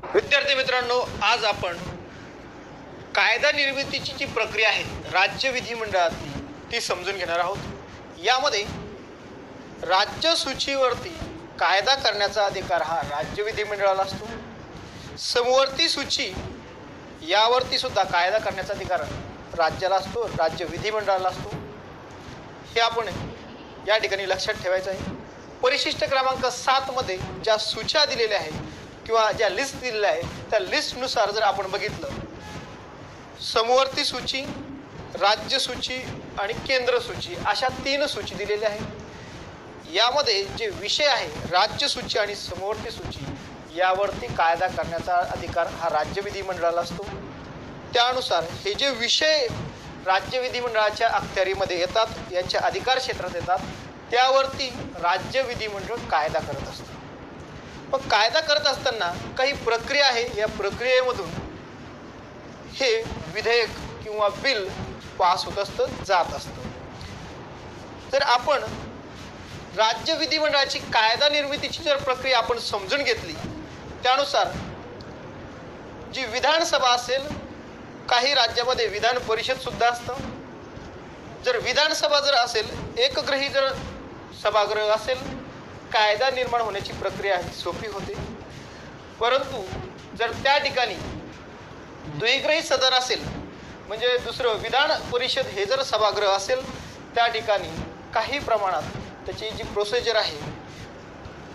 विद्यार्थी मित्रांनो, आज आपण कायदा निर्मितीची जी प्रक्रिया आहे राज्य विधिमंडळातली ती समजून घेणार आहोत। यामध्ये राज्य सूचीवरती कायदा करण्याचा अधिकार हा राज्य विधिमंडळाला असतो। समवर्ती सूची यावरती सुद्धा कायदा करण्याचा अधिकार राज्याला असतो, राज्य विधिमंडळाला असतो। हे आपण या ठिकाणी लक्षात ठेवायचं आहे। परिशिष्ट क्रमांक 7 मध्ये ज्या सूच्या दिलेल्या आहेत किंवा ज्या लिस्ट दिलेल्या आहेत त्या लिस्टनुसार जर आपण बघितलं, समवर्ती सूची, राज्य सूची आणि केंद्र सूची अशा 3 सूची दिलेल्या आहेत। यामध्ये जे विषय आहे राज्य सूची आणि समवर्ती सूची यावरती कायदा करण्याचा अधिकार हा राज्य विधिमंडळाला असतो। त्यानुसार हे जे विषय राज्य विधिमंडळाच्या अखत्यारीमध्ये येतात, यांच्या अधिकार क्षेत्रात येतात, त्यावरती राज्य विधिमंडळ कायदा करत असतं। पण कायदा करत असताना काही प्रक्रिया आहे, या प्रक्रियेमधून हे विधेयक किंवा बिल पास होत असतं, जात असतं। तर आपण राज्य विधिमंडळाची कायदा निर्मितीची जर प्रक्रिया आपण समजून घेतली, त्यानुसार जी विधानसभा असेल, काही राज्यामध्ये विधान परिषद सुद्धा असतं। जर विधानसभा जर असेल, एकग्रही जर सभागृह असेल, कायदा निर्माण होण्याची प्रक्रिया सोपी होते। परंतु जर त्या ठिकाणी द्विग्रही सदन असेल, म्हणजे दुसरं विधान परिषद हे जर सभागृह असेल, त्या ठिकाणी काही प्रमाणात त्याची जी प्रोसिजर आहे,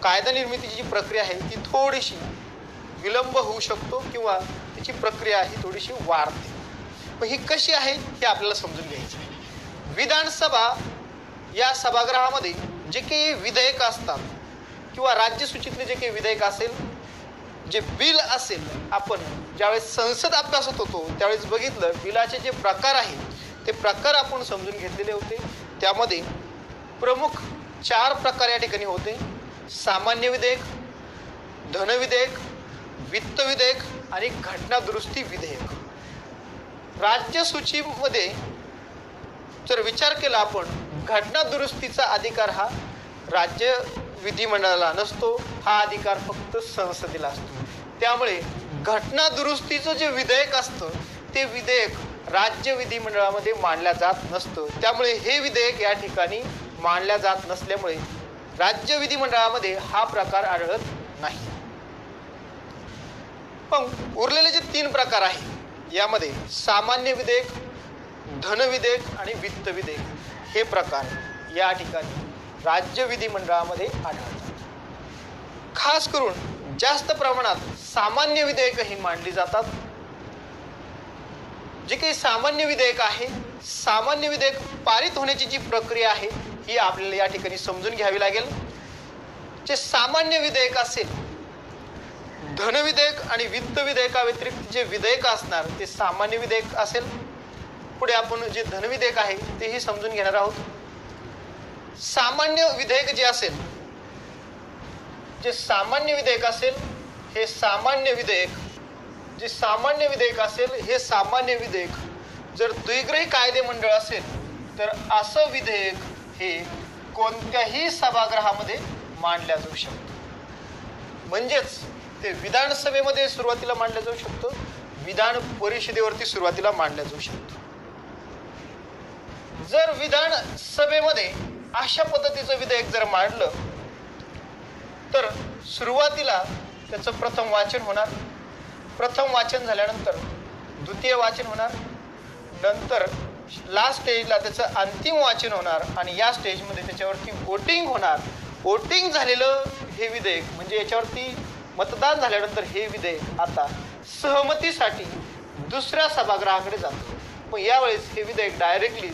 कायदा निर्मितीची जी प्रक्रिया आहे ती थोडीशी विलंब होऊ शकतो किंवा त्याची प्रक्रिया ही थोडीशी वाढते। पण ही कशी आहे हे आपल्याला समजून घ्यायचं आहे। विधानसभा या सभागृहामध्ये जे काही विधेयक असतात किंवा राज्य सूचीतले जे काही विधेयक असेल, जे बिल असेल, आपण ज्यावेळेस संसद अभ्यासत होतो त्यावेळेस बघितलं बिलाचे जे प्रकार आहेत ते प्रकार आपण समजून घेतलेले होते। त्यामध्ये प्रमुख 4 प्रकार या ठिकाणी होते: सामान्य विधेयक, धनविधेयक, वित्त विधेयक आणि घटना दुरुस्ती विधेयक। राज्य सूचीमध्ये जर विचार केला आपण, घटना दुरुस्तीचा अधिकार हा राज्य विधिमंडळाला नसतो, हा अधिकार फक्त संसदेला असतो। त्यामुळे घटना दुरुस्तीचं जे विधेयक असतं ते विधेयक राज्य विधिमंडळामध्ये मांडल्या जात नसतं। त्यामुळे हे विधेयक या ठिकाणी मांडल्या जात नसल्यामुळे राज्य विधिमंडळामध्ये हा प्रकार आढळत नाही। पण उरलेले जे 3 प्रकार आहेत, यामध्ये सामान्य विधेयक, धनविधेयक आणि वित्त विधेयक हे प्रकार या ठिकाणी राज्य विधिमंडळामध्ये आढळतात। खास करून जास्त प्रमाणात सामान्य विधेयक ही मांडली जातात। जे काही सामान्य विधेयक आहे, सामान्य विधेयक पारित होण्याची जी प्रक्रिया आहे ही आपल्याला या ठिकाणी समजून घ्यावी लागेल। जे सामान्य विधेयक असेल, धनविधेयक आणि वित्त विधेयकाव्यतिरिक्त जे विधेयक असणार ते सामान्य विधेयक असेल। पुढे आपण जे धनविधेयक आहे तेही समजून घेणार आहोत। सामान्य विधेयक जे असेल, जे सामान्य विधेयक असेल, हे सामान्य विधेयक जे सामान्य विधेयक असेल, हे सामान्य विधेयक जर द्विग्रही कायदेमंडळ असेल तर असं विधेयक हे कोणत्याही सभागृहामध्ये मांडल्या जाऊ शकतं। म्हणजेच ते विधानसभेमध्ये सुरुवातीला मांडलं जाऊ शकतं, विधान परिषदेवरती सुरुवातीला मांडलं जाऊ शकतं। जर विधानसभेमध्ये अशा पद्धतीचं विधेयक जर मांडलं तर सुरुवातीला त्याचं प्रथम वाचन होणार, प्रथम वाचन झाल्यानंतर द्वितीय वाचन होणार, नंतर लास्ट स्टेजला त्याचं अंतिम वाचन होणार आणि या स्टेजमध्ये त्याच्यावरती वोटिंग होणार। वोटिंग झालेलं हे विधेयक म्हणजे याच्यावरती मतदान झाल्यानंतर हे विधेयक आता सहमतीसाठी दुसऱ्या सभागृहाकडे जातं। पण यावेळेस हे विधेयक डायरेक्टली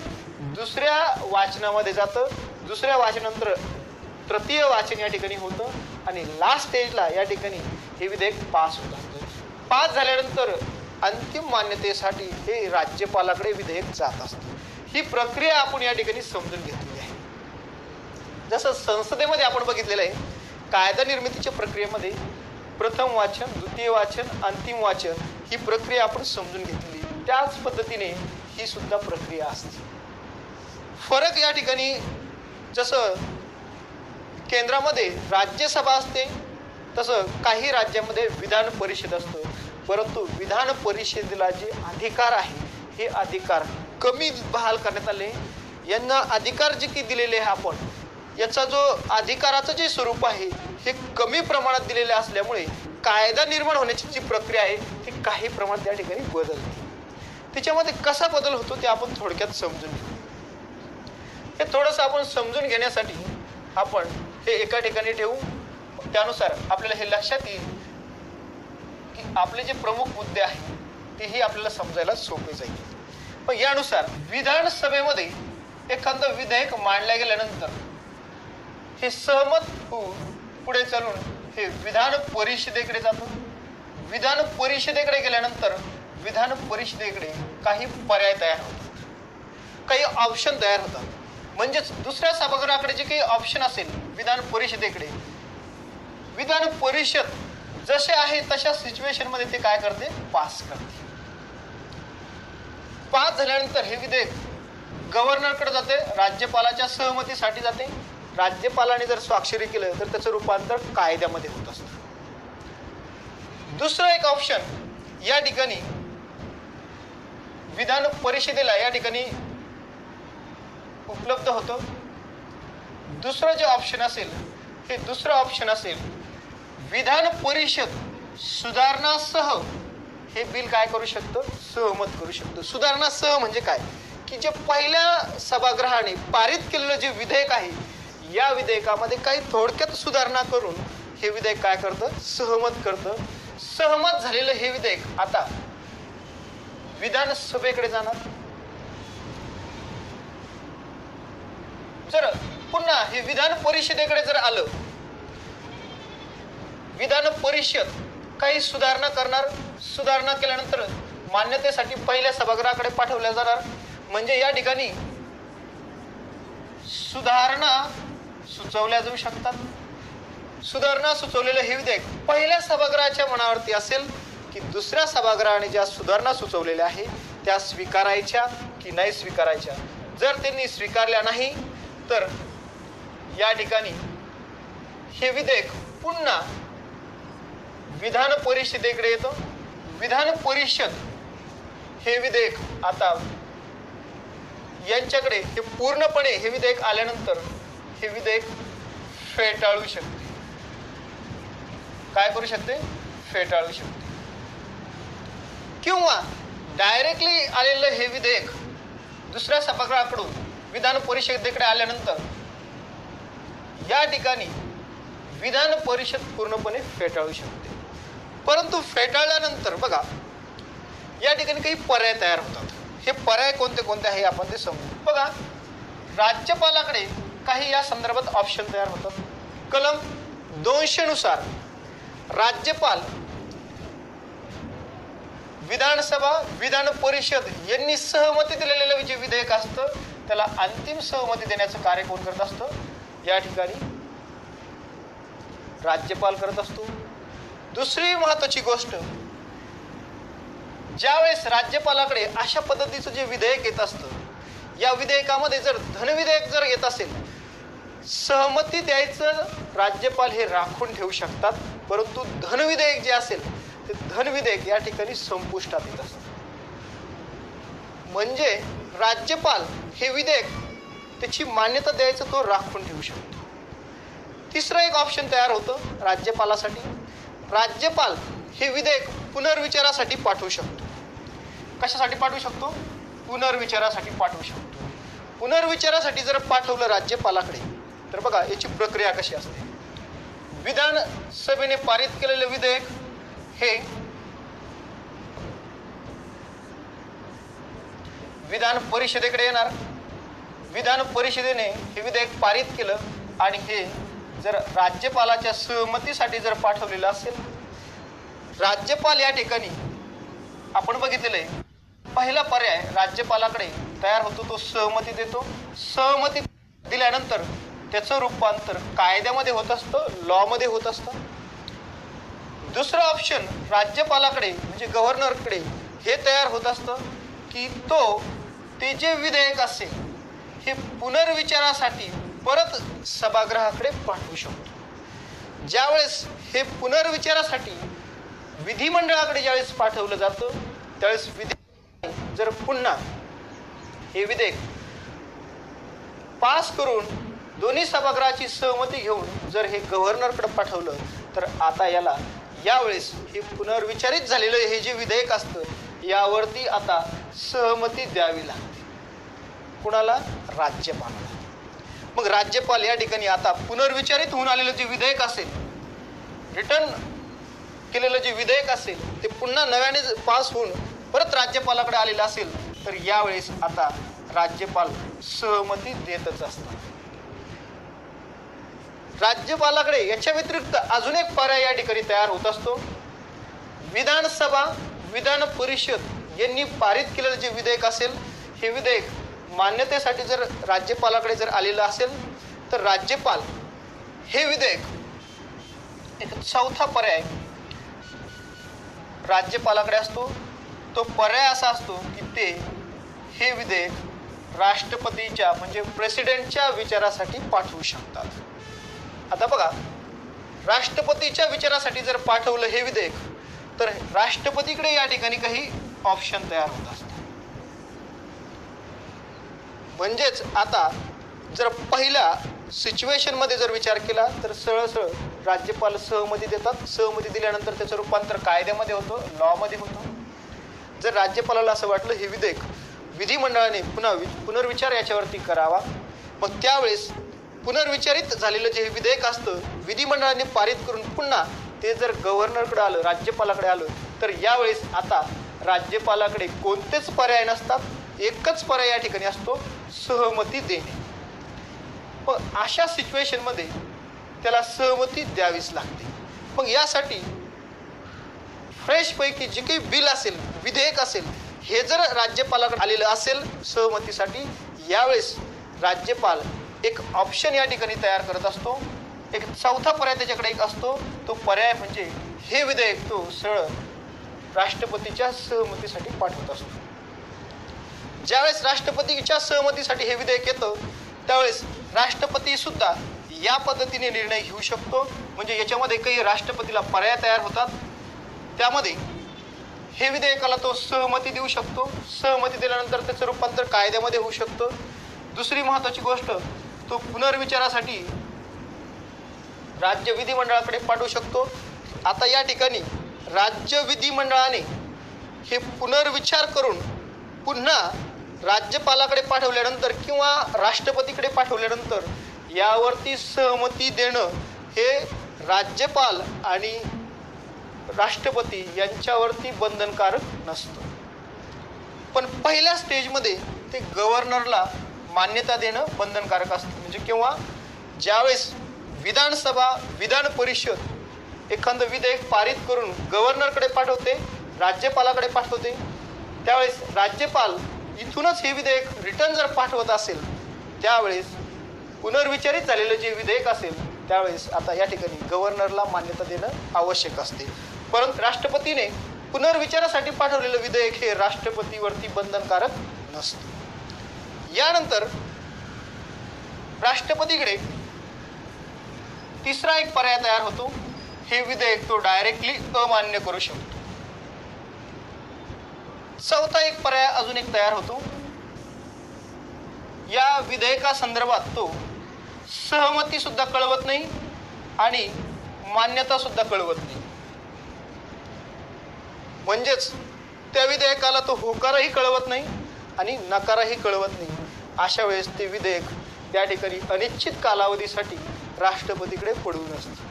दुसऱ्या वाचनामध्ये जातं, दुसऱ्या वाचनानंतर तृतीय वाचन या ठिकाणी होतं आणि लास्ट स्टेजला या ठिकाणी हे विधेयक पास होत असतं। पास झाल्यानंतर अंतिम मान्यतेसाठी हे राज्यपालाकडे विधेयक जात असतं। ही प्रक्रिया आपण या ठिकाणी समजून घेतलेली आहे। जसं संसदेमध्ये आपण बघितलेलं आहे, कायदा निर्मितीच्या प्रक्रियेमध्ये प्रथम वाचन, द्वितीय वाचन, अंतिम वाचन ही प्रक्रिया आपण समजून घेतली। त्याच पद्धतीने ही सुद्धा प्रक्रिया असते। फरक या ठिकाणी, जसं केंद्रामध्ये राज्यसभा असते तसं काही राज्यामध्ये विधान परिषद असतं, परंतु विधान परिषदेला जे अधिकार आहे हे अधिकार कमी बहाल करण्यात आले. यांना अधिकार जे की दिलेले आहे आपण, याचा जो अधिकाराचं जे स्वरूप आहे हे कमी प्रमाणात दिलेले असल्यामुळे कायदा निर्माण होण्याची जी प्रक्रिया आहे ती काही प्रमाणात त्या ठिकाणी बदलते. त्याच्यामध्ये कसा बदल होतो ते आपण थोडक्यात समजून घेऊ. हे थोडंसं आपण समजून घेण्यासाठी आपण हे एका ठिकाणी ठेवू. त्यानुसार आपल्याला हे लक्षात येईल की आपले जे प्रमुख मुद्दे आहेत तेही आपल्याला समजायला सोपे जाईल. पण यानुसार विधानसभेमध्ये एखादं विधेयक मांडल्या गेल्यानंतर हे सहमत होऊन पुढे चालून हे विधान परिषदेकडे जातं. विधान परिषदेकडे गेल्यानंतर विधान परिषदेकडे काही पर्याय तयार होतात, काही ऑप्शन तयार होतात. म्हणजेच दुसऱ्या सभागृहाकडे जे काही ऑप्शन असेल विधान परिषदेकडे, विधान परिषद जसे आहे तशा सिच्युएशन मध्ये ते काय करते, पास करते. पास झाल्यानंतर हे विधेयक गव्हर्नरकडे जाते, राज्यपालाच्या सहमतीसाठी जाते. राज्यपालाने जर स्वाक्षरी केलं तर त्याचं रूपांतर कायद्यामध्ये होत असतं. दुसरं एक ऑप्शन या ठिकाणी विधान परिषदेला या ठिकाणी उपलब्ध होतं. दुसरं जे ऑप्शन असेल हे दुसरं ऑप्शन असेल विधान परिषद सुधारणासह हे बिल काय करू शकतं, सहमत करू शकतं. सुधारणासह म्हणजे काय की जे पहिल्या सभागृहाने पारित केलेलं जे विधेयक आहे या विधेयकामध्ये काही थोडक्यात सुधारणा करून हे विधेयक काय करतं, सहमत करतं. सहमत झालेलं हे विधेयक आता विधानसभेकडे जाणार. जर पुन्हा हे विधान परिषदेकडे जर आलं, विधान परिषद काही सुधारणा करणार. सुधारणा केल्यानंतर मान्यतेसाठी पहिल्या सभागृहाकडे पाठवल्या जाणार. म्हणजे या ठिकाणी सुधारणा सुचवल्या जाऊ शकतात. सुधारणा सुचवलेलं हे विधेयक पहिल्या सभागृहाच्या मनावरती असेल की दुसऱ्या सभागृहाने ज्या सुधारणा सुचवलेल्या आहे त्या स्वीकारायच्या की नाही स्वीकारायच्या. जर त्यांनी स्वीकारल्या नाही तर या ठिकाणी हे विधेयक पुन्हा विधान परिषदेकडे येतं. विधान परिषद हे विधेयक आता यांच्याकडे हे पूर्णपणे हे विधेयक आल्यानंतर हे विधेयक फेटाळू शकते. काय करू शकते, फेटाळू शकते. किंवा डायरेक्टली आलेलं हे विधेयक दुसऱ्या सभागृहाकडून विधान परिषदेकडे आल्यानंतर या ठिकाणी विधान परिषद पूर्णपणे फेटाळू शकते. परंतु फेटाळल्यानंतर बघा या ठिकाणी काही पर्याय तयार होतात. हे पर्याय कोणते कोणते आहे आपण ते समजू. बघा राज्यपालाकडे काही या संदर्भात ऑप्शन तयार होतात. कलम 200 नुसार राज्यपाल, विधानसभा, विधान परिषद यांनी सहमती दिलेलं जे विधेयक असतं त्याला अंतिम सहमती देण्याचं कार्य कोण करत असतं, या ठिकाणी राज्यपाल करत असतो. दुसरी महत्वाची गोष्ट, ज्यावेळेस राज्यपालाकडे अशा पद्धतीचं जे विधेयक येत असतं, या विधेयकामध्ये जर धनविधेयक जर येत असेल, सहमती द्यायचं राज्यपाल हे राखून ठेवू शकतात. परंतु धनविधेयक जे असेल ते धनविधेयक या ठिकाणी संपुष्टात येत असतं. म्हणजे राज्यपाल हे विधेयक त्याची मान्यता द्यायचं तो राखून ठेवू शकतो. तिसरं एक ऑप्शन तयार होतं राज्यपालासाठी. राज्यपाल हे विधेयक पुनर्विचारासाठी पाठवू शकतो. कशासाठी पाठवू शकतो, पुनर्विचारासाठी पाठवू शकतो. पुनर्विचारासाठी जर पाठवलं राज्यपालाकडे तर बघा याची प्रक्रिया कशी असते. विधानसभेने पारित केलेलं विधेयक हे विधान परिषदेकडे येणार. विधान परिषदेने हे विधेयक पारित केलं आणि हे जर राज्यपालाच्या सहमतीसाठी जर पाठवलेलं असेल, राज्यपाल या ठिकाणी आपण बघितलेलं आहे पहिला पर्याय राज्यपालाकडे तयार होतो, तो सहमती देतो. सहमती दिल्यानंतर त्याचं रूपांतर कायद्यामध्ये होत असतं, लॉमध्ये होत असतं. दुसरं ऑप्शन राज्यपालाकडे म्हणजे गव्हर्नरकडे हे तयार होत असतं की ते जे विधेयक असेल हे पुनर्विचारासाठी परत सभागृहाकडे पाठवू शकतो. ज्यावेळेस हे पुनर्विचारासाठी विधिमंडळाकडे ज्यावेळेस पाठवलं जातं त्यावेळेस जर पुन्हा हे विधेयक पास करून दोन्ही सभागृहाची सहमती घेऊन जर हे गव्हर्नरकडे पाठवलं तर आता यावेळेस हे पुनर्विचारित झालेलं हे जे विधेयक असतं यावरती आता सहमती द्यावी लागते. कुणाला? राज्यपालाला. मग राज्यपाल या ठिकाणी आता पुनर्विचारित होऊन आलेलं जे विधेयक असेल, रिटर्न केलेलं जे विधेयक असेल ते पुन्हा नव्याने पास होऊन परत राज्यपालाकडे आलेलं असेल तर यावेळेस आता राज्यपाल सहमती देतच असतात. राज्यपालाकडे याच्या व्यतिरिक्त अजून एक पर्याय या ठिकाणी तयार होत असतो. विधानसभा, विधान परिषद यांनी पारित केलेलं जे विधेयक असेल हे विधेयक मान्यतेसाठी जर राज्यपालाकडे जर आलेलं असेल तर राज्यपाल हे विधेयक एक चौथा पर्याय राज्यपालाकडे असतो. तो पर्याय असा असतो की ते हे विधेयक राष्ट्रपतीच्या म्हणजे प्रेसिडेंटच्या विचारासाठी पाठवू शकतात. आता बघा, राष्ट्रपतीच्या विचारासाठी जर पाठवलं हे विधेयक तर राष्ट्रपतीकडे या ठिकाणी काही ऑप्शन तयार होत असतात. म्हणजेच आता जर पहिल्या सिच्युएशनमध्ये जर विचार केला तर सरळ राज्यपाल सहमती देतात. सहमती दिल्यानंतर त्याचं रूपांतर कायद्यामध्ये होतं, लॉमध्ये होतं. जर राज्यपालाला असं वाटलं हे विधेयक विधिमंडळाने पुनर्विचार याच्यावरती करावा, मग त्यावेळेस पुनर्विचारित झालेलं जे विधेयक असतं विधिमंडळाने पारित करून पुन्हा ते जर गव्हर्नरकडे आलं, राज्यपालाकडे आलं तर यावेळेस आता राज्यपालाकडे कोणतेच पर्याय नसतात. एकच पर्याय या ठिकाणी असतो, सहमती देणे. पण अशा सिच्युएशनमध्ये त्याला सहमती द्यावीच लागते. मग यासाठी फ्रेशपैकी जे काही बिल असेल, विधेयक असेल, हे जर राज्यपालाकडे आलेलं असेल सहमतीसाठी, यावेळेस राज्यपाल एक ऑप्शन या ठिकाणी तयार करत असतो. एक चौथा पर्याय त्याच्याकडे एक असतो. तो पर्याय म्हणजे हे विधेयक तो सरळ राष्ट्रपतीच्या सहमतीसाठी पाठवत असतो. ज्यावेळेस राष्ट्रपतीच्या सहमतीसाठी हे विधेयक येतं त्यावेळेस राष्ट्रपती सुद्धा या पद्धतीने निर्णय घेऊ शकतो. म्हणजे याच्यामध्ये काही राष्ट्रपतीला पर्याय तयार होतात. त्यामध्ये हे विधेयकाला तो सहमती देऊ शकतो. सहमती दिल्यानंतर त्याचं रूपांतर कायद्यामध्ये होऊ शकतं. दुसरी महत्त्वाची गोष्ट, तो पुनर्विचारासाठी राज्य विधिमंडळाकडे पाठवू शकतो. आता या ठिकाणी राज्य विधिमंडळाने हे पुनर्विचार करून पुन्हा राज्यपालाकडे पाठवल्यानंतर किंवा राष्ट्रपतीकडे पाठवल्यानंतर यावरती सहमती देणं हे राज्यपाल आणि राष्ट्रपती यांच्यावरती बंधनकारक नसतं. पण पहिल्या स्टेजमध्ये ते गव्हर्नरला मान्यता देणं बंधनकारक असतं. म्हणजे किंवा ज्यावेळेस विधानसभा, विधान परिषद एखादं विधेयक पारित करून गव्हर्नरकडे पाठवते, राज्यपालाकडे पाठवते, त्यावेळेस राज्यपाल इथूनच हे विधेयक रिटर्न जर पाठवत असेल त्यावेळेस पुनर्विचारित झालेलं जे विधेयक असेल त्यावेळेस आता या ठिकाणी गव्हर्नरला मान्यता देणं आवश्यक असते. परंतु राष्ट्रपतीने पुनर्विचारासाठी पाठवलेलं विधेयक हे राष्ट्रपतीवरती बंधनकारक नसतं. यानंतर राष्ट्रपतीकडे तिसरा एक पर्याय तयार होतो. हे विधेयक तो डायरेक्टली अमान्य करू शकतो. चौथा एक पर्याय अजून एक तयार होतो. या विधेयकासंदर्भात तो सहमती सुद्धा कळवत नाही आणि मान्यता सुद्धा कळवत नाही. म्हणजेच त्या विधेयकाला तो होकारही कळवत नाही आणि नकारही कळवत नाही. अशा वेळेस ते विधेयक त्या ठिकाणी अनिश्चित कालावधीसाठी राष्ट्रपतीकडे पडून असते.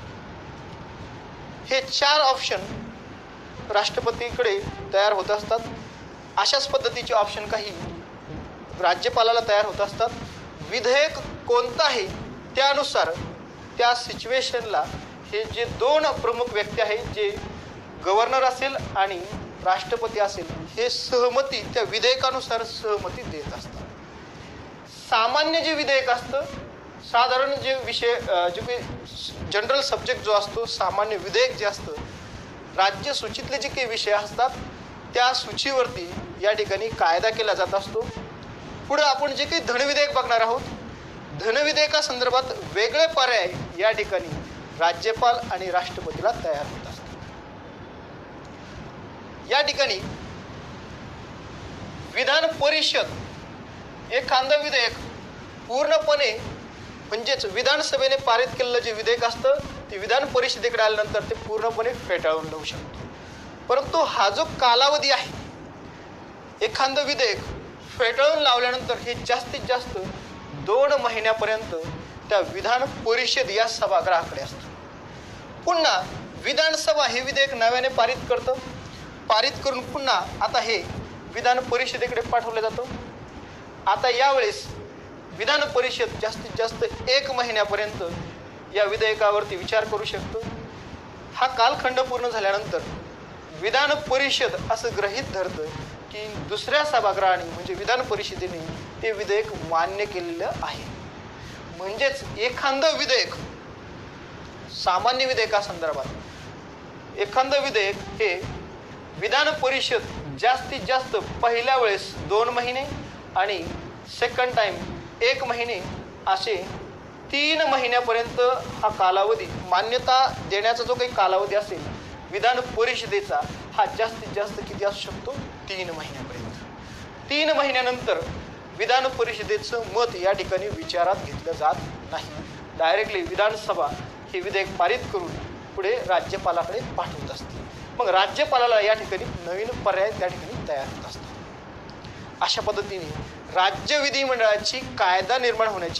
हे 4 ऑप्शन राष्ट्रपतीकडे तयार होत असतात. अशाच पद्धतीचे ऑप्शन काही राज्यपालाला तयार होत असतात. विधेयक कोणतं आहे त्यानुसार त्या सिच्युएशनला हे जे 2 प्रमुख व्यक्ती आहेत, जे गव्हर्नर असेल आणि राष्ट्रपती असेल, हे सहमती त्या विधेयकानुसार सहमती देत असतात. सामान्य जे विधेयक असतं, साधारण जे विषय जे काही जनरल सब्जेक्ट जो असतो, सामान्य विधेयक जे असतं, राज्य सूचीतले जे काही विषय असतात त्या सूचीवरती या ठिकाणी कायदा केला जात असतो. पुढे आपण जे काही धनविधेयक बघणार आहोत, धनविधेयकासंदर्भात वेगळे पर्याय या ठिकाणी राज्यपाल आणि राष्ट्रपतीला तयार होत असतं. या ठिकाणी विधान परिषद एखादं विधेयक पूर्णपणे म्हणजेच विधानसभेने पारित केलेलं जे विधेयक असतं ते विधान परिषदेकडे आल्यानंतर ते पूर्णपणे फेटाळून लावू शकतो. परंतु हा जो कालावधी आहे, एखादं विधेयक फेटाळून लावल्यानंतर हे जास्तीत जास्त 2 महिन्यापर्यंत त्या विधान परिषद या सभागृहाकडे असतं. पुन्हा विधानसभा हे विधेयक नव्याने पारित करतं. पारित करून पुन्हा आता हे विधान परिषदेकडे पाठवलं जातं. आता यावेळेस विधान परिषद जास्तीत जास्त 1 महिन्यापर्यंत या विधेयकावरती विचार करू शकतो. हा कालखंड पूर्ण झाल्यानंतर विधान परिषद असं गृहीत धरतं की दुसऱ्या सभागृहाने म्हणजे विधान परिषदेने ते विधेयक मान्य केलेलं आहे. म्हणजेच एखादं विधेयक सामान्य विधेयकासंदर्भात एखादं विधेयक हे विधान परिषद जास्तीत जास्त पहिल्या वेळेस 2 महिने आणि सेकंड टाइम 1 महिने असे 3 महिन्यापर्यंत हा कालावधी मान्यता देण्याचा जो काही कालावधी असेल विधान परिषदेचा हा जास्तीत जास्त किती असू शकतो 3 महिन्यापर्यंत. 3 महिन्यानंतर विधान परिषदेचं मत या ठिकाणी विचारात घेतलं जात नाही. डायरेक्टली विधानसभा हे विधेयक पारित करून पुढे राज्यपालाकडे पाठवत असते. मग राज्यपालाला या ठिकाणी नवीन पर्याय त्या ठिकाणी तयार होत असतात. अशा पद्धतीने राज्य विधिमंडळाची कायदा निर्माण होण्याची